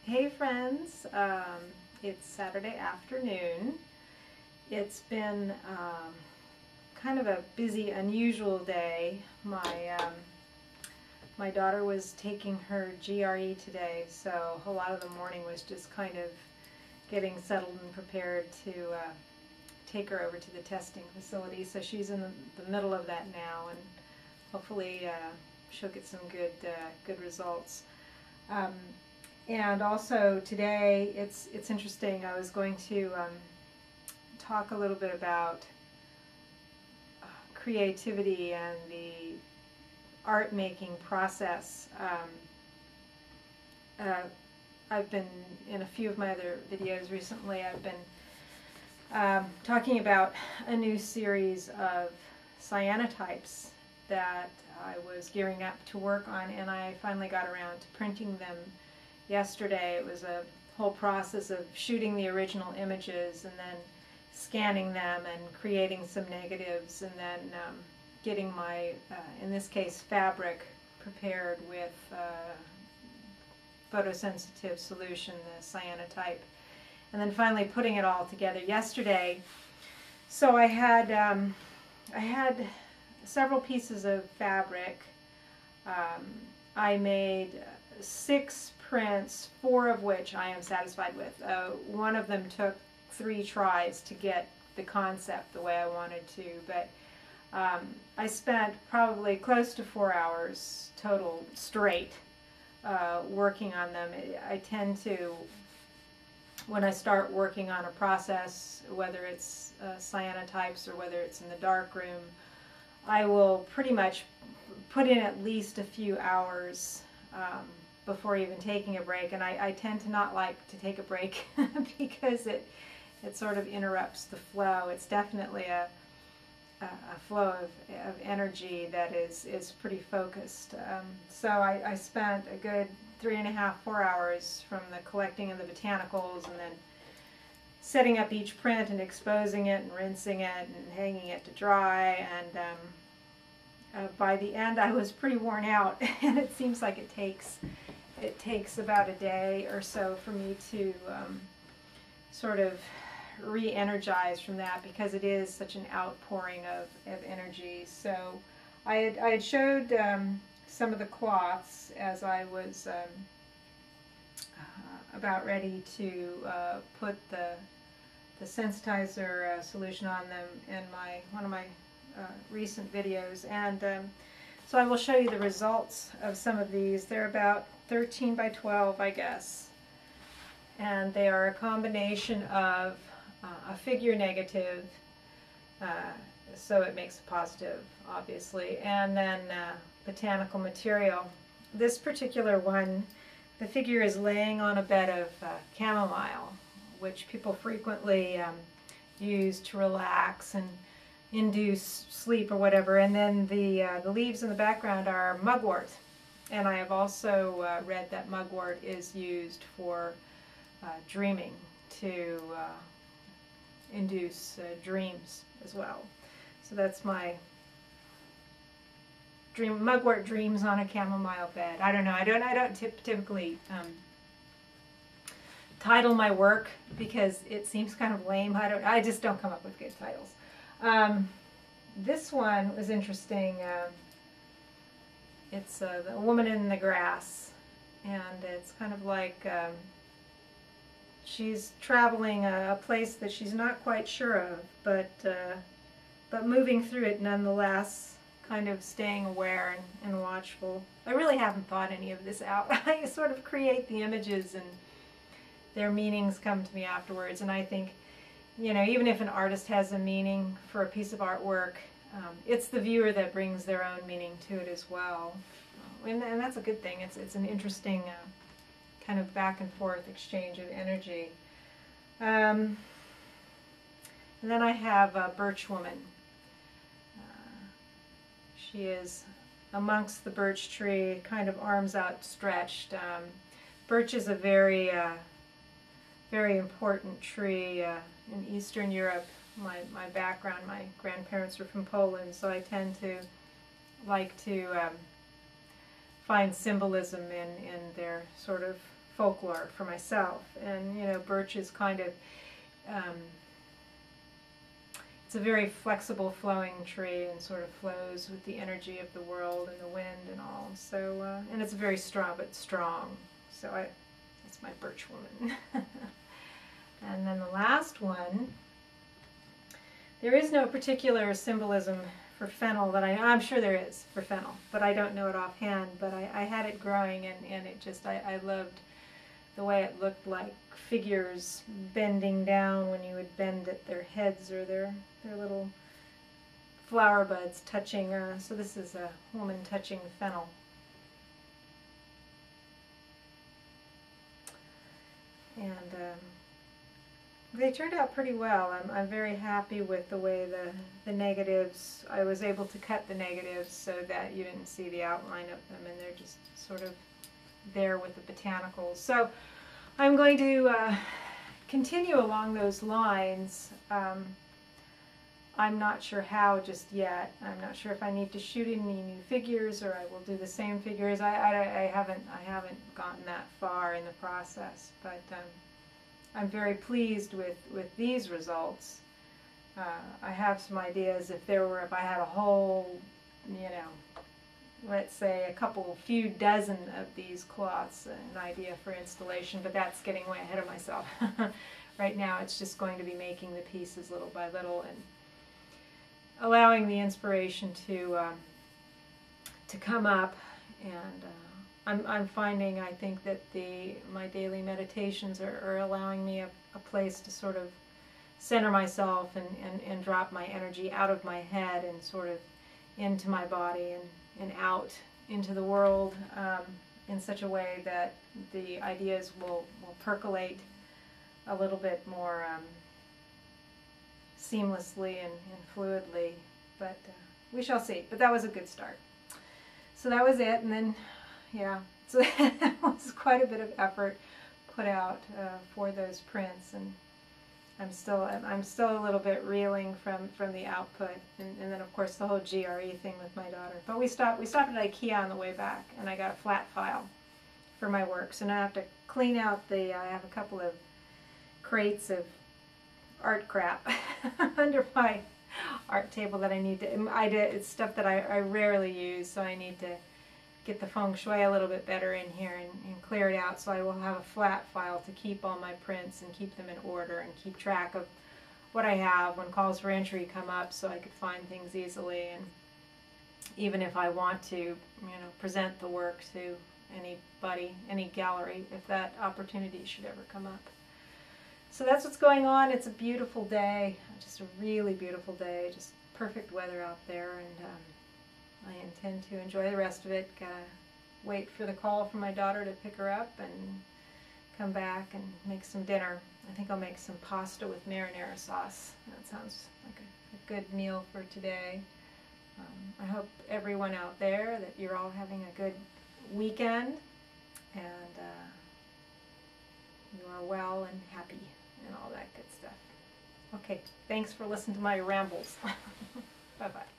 Hey friends, it's Saturday afternoon. It's been kind of a busy, unusual day. My daughter was taking her GRE today, so a lot of the morning was just kind of getting settled and prepared to take her over to the testing facility. So she's in the middle of that now, and hopefully she'll get some good results. And also today, it's interesting. I was going to talk a little bit about creativity and the art making process. I've been in a few of my other videos recently. I've been talking about a new series of cyanotypes that I was gearing up to work on, and I finally got around to printing them yesterday. It was a whole process of shooting the original images and then scanning them and creating some negatives, and then getting my, in this case, fabric prepared with photosensitive solution, the cyanotype, and then finally putting it all together yesterday. So I had several pieces of fabric. I made 6 prints, 4 of which I am satisfied with. One of them took 3 tries to get the concept the way I wanted to, but I spent probably close to 4 hours total straight working on them. I tend to, when I start working on a process, whether it's cyanotypes or whether it's in the darkroom, I will pretty much put in at least a few hours before even taking a break, and I tend to not like to take a break because it sort of interrupts the flow. It's definitely a flow of energy that is pretty focused. So I spent a good 3.5–4 hours from the collecting of the botanicals and then setting up each print and exposing it and rinsing it and hanging it to dry, and by the end I was pretty worn out, and it seems like it takes about a day or so for me to sort of re-energize from that, because it is such an outpouring of energy. So I had showed some of the cloths as I was about ready to put the sensitizer solution on them in one of my recent videos, and so I will show you the results of some of these. They're about 13 by 12, I guess, and they are a combination of a figure negative, so it makes a positive, obviously, and then botanical material. This particular one, the figure is laying on a bed of chamomile, which people frequently use to relax and induce sleep or whatever, and then the leaves in the background are mugwort, and I have also read that mugwort is used for dreaming, to induce dreams as well. So that's my dream. Mugwort dreams on a chamomile bed. I don't know. I don't typically title my work because it seems kind of lame. I just don't come up with good titles. This one was interesting. It's the woman in the grass, and it's kind of like she's traveling a place that she's not quite sure of, but moving through it nonetheless, kind of staying aware and watchful. I really haven't thought any of this out. I sort of create the images and their meanings come to me afterwards, and I think, you know, even if an artist has a meaning for a piece of artwork, it's the viewer that brings their own meaning to it as well, and that's a good thing. It's an interesting kind of back and forth exchange of energy. And then I have a birch woman. She is amongst the birch tree, kind of arms outstretched. Birch is a very important tree in Eastern Europe. My background, my grandparents were from Poland, so I tend to like to find symbolism in their sort of folklore for myself. And, you know, birch is kind of, it's a very flexible flowing tree and sort of flows with the energy of the world and the wind and all. So, and it's very strong, but strong. So that's my birch woman. And then the last one, there is no particular symbolism for fennel that I'm sure there is for fennel, but I don't know it offhand. But I had it growing, and it just, I loved the way it looked like figures bending down when you would bend at their heads or their little flower buds touching. So this is a woman touching fennel. And they turned out pretty well. I'm very happy with the way the negatives, I was able to cut the negatives so that you didn't see the outline of them, and they're just sort of there with the botanicals. So I'm going to continue along those lines. I'm not sure how just yet. I'm not sure if I need to shoot any new figures or I will do the same figures. I haven't gotten that far in the process, but I'm very pleased with these results. I have some ideas if I had a whole, you know, let's say a few dozen of these cloths, an idea for installation, but that's getting way ahead of myself. Right now it's just going to be making the pieces little by little and allowing the inspiration to come up. And I'm finding, I think, that my daily meditations are allowing me a place to sort of center myself and drop my energy out of my head and sort of into my body and out into the world in such a way that the ideas will percolate a little bit more seamlessly and fluidly. But we shall see. But that was a good start. So that was it, and then yeah, so that was quite a bit of effort put out for those prints, and I'm still a little bit reeling from the output, and then of course the whole GRE thing with my daughter. But we stopped at IKEA on the way back, and I got a flat file for my work. So now I have to clean out I have a couple of crates of art crap under my art table that I need to. It's stuff that I rarely use, so I need to get the feng shui a little bit better in here and clear it out, so I will have a flat file to keep all my prints and keep them in order and keep track of what I have when calls for entry come up, so I could find things easily. And even if I want to, you know, present the work to anybody, any gallery, if that opportunity should ever come up. So that's what's going on. It's a beautiful day, just a really beautiful day, just perfect weather out there, and I intend to enjoy the rest of it. Wait for the call from my daughter to pick her up and come back and make some dinner. I think I'll make some pasta with marinara sauce. That sounds like a good meal for today. I hope everyone out there that you're all having a good weekend, and you are well and happy and all that good stuff. Okay, thanks for listening to my rambles. Bye-bye.